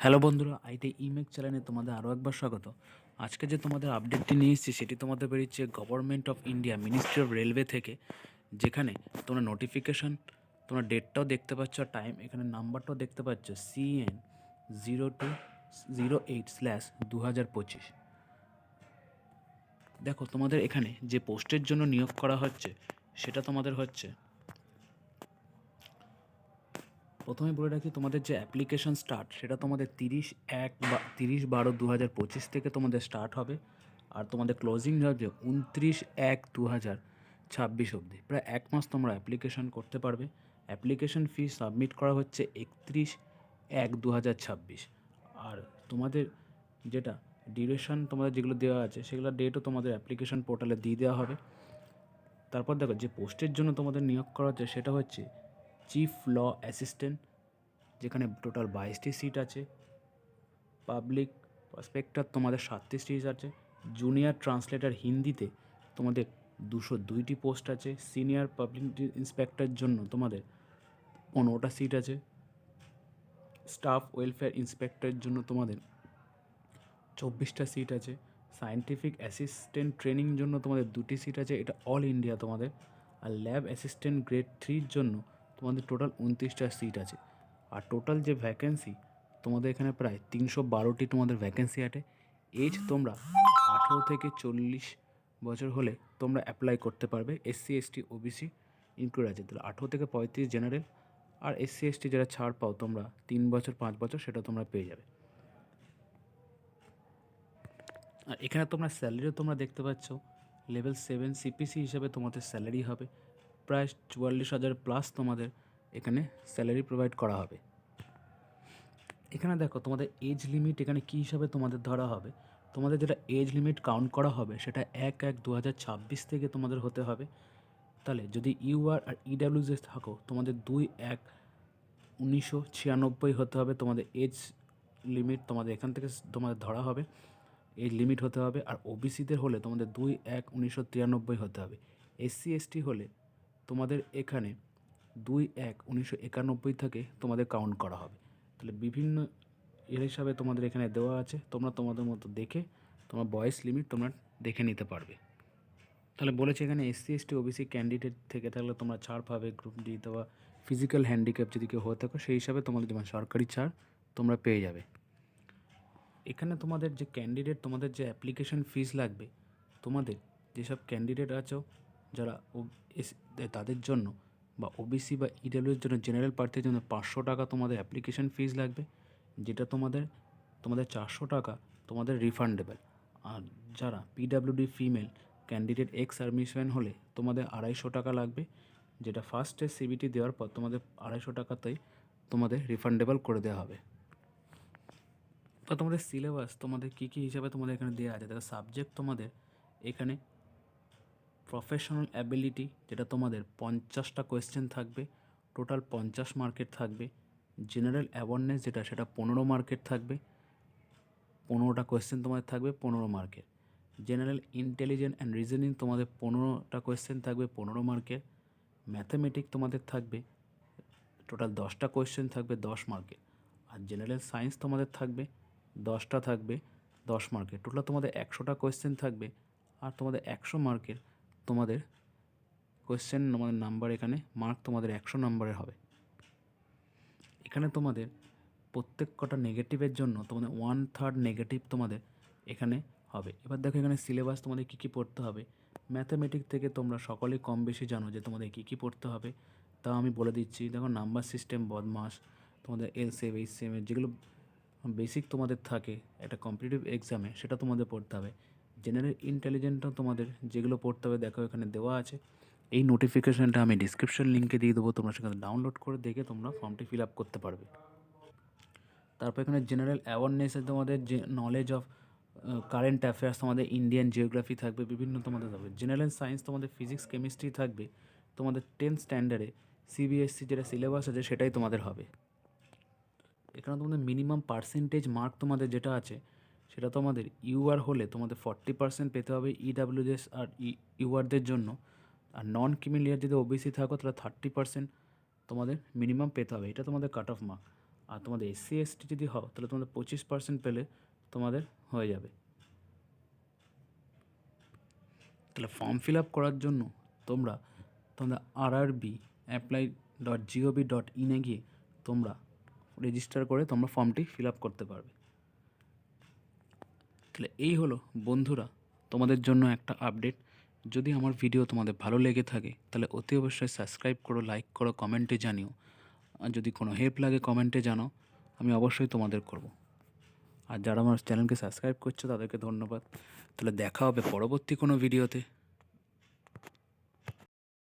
Hello বন্ধুরা, IT ইমেক চ্যানেলে তোমাদের আরও একবার স্বাগত। আজকে যে তোমাদের আপডেটটি নিয়ে এসেছি সেটি তোমাদের বেরিয়েছে government of India ministry of railway থেকে, যেখানে তোমরা নোটিফিকেশান, তোমরা ডেটটাও দেখতে পাচ্ছ আর টাইম, এখানে নাম্বারটাও দেখতে পাচ্ছ, CN0208/2025। দেখো তোমাদের এখানে যে পোস্টের জন্য নিয়োগ করা হচ্ছে সেটা তোমাদের হচ্ছে, প্রথমে বলে রাখি তোমাদের যে অ্যাপ্লিকেশন স্টার্ট সেটা তোমাদের 30/12/2025 থেকে তোমাদের স্টার্ট হবে, আর তোমাদের ক্লোজিং হবে 29/1/2026 অবধি। প্রায় এক মাস তোমরা অ্যাপ্লিকেশন করতে পারবে। অ্যাপ্লিকেশন ফি সাবমিট করা হচ্ছে 31/1/2026। আর তোমাদের যেটা ডিউরেশন তোমাদের যেগুলো দেওয়া আছে সেগুলোর ডেটও তোমাদের অ্যাপ্লিকেশন পোর্টালে দিয়ে দেওয়া হবে। তারপর দেখো যে পোস্টের জন্য তোমাদের নিয়োগ করা হচ্ছে সেটা হচ্ছে চিফ ল অ্যাসিস্ট্যান্ট, যেখানে টোটাল 22টি সিট আছে। পাবলিক প্রসপেক্টর তোমাদের 7টি সিট আছে। জুনিয়র ট্রান্সলেটর হিন্দিতে তোমাদের 202টি পোস্ট আছে। সিনিয়র পাবলিক ইন্সপেক্টরের জন্য তোমাদের 15টা সিট আছে। স্টাফ ওয়েলফেয়ার ইন্সপেক্টরের জন্য তোমাদের 24টা সিট আছে। সায়েন্টিফিক অ্যাসিস্ট্যান্ট ট্রেনিং জন্য তোমাদের 2টি সিট আছে, এটা অল ইন্ডিয়া তোমাদের। আর ল্যাব অ্যাসিস্ট্যান্ট গ্রেড 3-র জন্য তোমাদের টোটাল 29টা সিট আছে। আর টোটাল যে ভ্যাকেন্সি তোমাদের এখানে প্রায় 312টি তোমাদের ভ্যাকেন্সি আছে। এজ তোমরা 18 থেকে 40 বছর হলে তোমরা অ্যাপ্লাই করতে পারবে। SC ST OBC ইনক্লুড আছে, তাহলে 18 থেকে 35 জেনারেল। আর SC ST যারা ছাড় পাও তোমরা 3 বছর 5 বছর সেটা তোমরা পেয়ে যাবে। আর এখানে তোমরা স্যালারিও তোমরা দেখতে পাচ্ছ, লেভেল 7 CPC হিসাবে তোমাদের স্যালারি হবে প্রায় 44,000 প্লাস তোমাদের এখানে স্যালারি প্রোভাইড করা হবে। এখানে দেখো তোমাদের এজ লিমিট এখানে কী হিসাবে তোমাদের ধরা হবে। তোমাদের যেটা এজ লিমিট কাউন্ট করা হবে সেটা 1/1/2026 থেকে তোমাদের হতে হবে। তাহলে যদি UR আর EWS থাকো তোমাদের 2/1/1996 হতে হবে তোমাদের এজ লিমিট, তোমাদের এখান থেকে তোমাদের ধরা হবে এজ লিমিট হতে হবে। আর ওবিসিদের হলে তোমাদের 2/1/1993 হতে হবে। SC ST হলে তোমাদের এখানে 2/1/1991 থেকে তোমাদের কাউন্ট করা হবে। তাহলে বিভিন্ন এর হিসাবে তোমাদের এখানে দেওয়া আছে, তোমরা তোমাদের মতো দেখে তোমার বয়স লিমিট তোমরা দেখে নিতে পারবে। তাহলে বলেছে এখানে SC ST OBC ক্যান্ডিডেট থেকে থাকলে তোমরা ছাড় পাবে। গ্রুপ ডি অথবা ফিজিক্যাল হ্যান্ডিক্যাপ যদি কেউ হয়ে থাকো সেই হিসাবে তোমাদের যেমন সরকারি ছাড় তোমরা পেয়ে যাবে। এখানে তোমাদের যে ক্যান্ডিডেট, তোমাদের যে অ্যাপ্লিকেশন ফিস লাগবে, তোমাদের যেসব ক্যান্ডিডেট আছো যারা তাদের জন্য বা ওবিসি বা ইডাব্লিউর জন্য, জেনারেল প্রার্থীর জন্য 500 টাকা তোমাদের অ্যাপ্লিকেশন ফিস লাগবে, যেটা তোমাদের 400 টাকা তোমাদের রিফান্ডেবল। আর যারা PWD female candidate ex serviceman হলে তোমাদের 250 টাকা লাগবে, যেটা ফার্স্টে CBT দেওয়ার পর তোমাদের 250 টাকাতেই তোমাদের রিফান্ডেবল করে দেওয়া হবে। তো তোমাদের সিলেবাস তোমাদের কী কী হিসাবে তোমাদের এখানে দেওয়া আছে, দেখো সাবজেক্ট তোমাদের এখানে প্রফেশনাল অ্যাবিলিটি, যেটা তোমাদের 50টা কোয়েশ্চেন থাকবে, টোটাল 50 মার্কের থাকবে। জেনারেল অ্যাওয়ারনেস যেটা সেটা 15 মার্কের থাকবে, 15টা কোয়েশ্চেন তোমাদের থাকবে 15 মার্কের। জেনারেল ইন্টেলিজেন্স অ্যান্ড রিজনিং তোমাদের 15টা কোয়েশ্চেন থাকবে 15 মার্কের। ম্যাথামেটিক্স তোমাদের থাকবে টোটাল 10টা কোয়েশ্চেন থাকবে 10 মার্কের। আর জেনারেল সায়েন্স তোমাদের থাকবে 10টা থাকবে 10 মার্কের। টোটাল তোমাদের 100টা কোয়েশ্চেন থাকবে, আর তোমাদের 100 মার্কের তোমাদের কোয়েশ্চেন তোমাদের নাম্বার, এখানে মার্ক তোমাদের 100 নাম্বারের হবে। এখানে তোমাদের প্রত্যেক কটা নেগেটিভের জন্য তোমাদের 1/3 নেগেটিভ তোমাদের এখানে হবে। এবার দেখো এখানে সিলেবাস তোমাদের কী কী পড়তে হবে। ম্যাথামেটিক্স থেকে তোমরা সকলেই কম বেশি জানো যে তোমাদের কী কী পড়তে হবে, তাও আমি বলে দিচ্ছি। দেখো নাম্বার সিস্টেম, বদমাস, তোমাদের LCM HCM যেগুলো বেসিক তোমাদের থাকে একটা কম্পিটিটিভ এক্সামে, সেটা তোমাদের পড়তে হবে। জেনারেল ইন্টেলিজেন্টও তোমাদের যেগুলো পড়তে হবে দেখো এখানে দেওয়া আছে। এই নোটিফিকেশানটা আমি ডিসক্রিপশন লিঙ্কে দিয়ে দেবো, তোমরা সেখানে ডাউনলোড করে দেখে তোমরা ফর্মটি ফিল আপ করতে পারবে। তারপর এখানে জেনারেল অ্যাওয়ারনেসে তোমাদের যে নলেজ অফ কারেন্ট অ্যাফেয়ার্স, তোমাদের ইন্ডিয়ান জিওগ্রাফি থাকবে, বিভিন্ন তোমাদের থাকবে। জেনারেল সায়েন্স তোমাদের ফিজিক্স কেমিস্ট্রি থাকবে। তোমাদের 10th স্ট্যান্ডার্ডে CBSE যেটা সিলেবাস আছে সেটাই তোমাদের হবে। এখানে তোমাদের মিনিমাম পার্সেন্টেজ মার্ক তোমাদের যেটা আছে সেটা তোমাদের UR হলে তোমাদের 40% পেতে হবে EWS আর URদের জন্য। আর নন ক্রিমিলিয়ার যদি OBC থাকো তাহলে 30% তোমাদের মিনিমাম পেতে হবে, এটা তোমাদের কাট অফ মার্ক। আর তোমাদের এসসি এসটি যদি হও তাহলে তোমাদের 25% পেলে তোমাদের হয়ে যাবে। তাহলে ফর্ম ফিল আপ করার জন্য তোমরা তোমাদের rrbapply.gov.in এ গিয়ে তোমরা রেজিস্টার করে তোমরা ফর্মটি ফিল আপ করতে পারবে। তাহলে এই হলো বন্ধুরা তোমাদের জন্য একটা আপডেট। যদি আমার ভিডিও তোমাদের ভালো লেগে থাকে তাহলে অতি অবশ্যই সাবস্ক্রাইব করো, লাইক করো, কমেন্টে জানিও। আর যদি কোনো হেল্প লাগে কমেন্টে জানাও, আমি অবশ্যই তোমাদের করব। আর যারা আমার চ্যানেলকে সাবস্ক্রাইব করছো তাদেরকে ধন্যবাদ। তাহলে দেখা হবে পরবর্তী কোনো ভিডিওতে।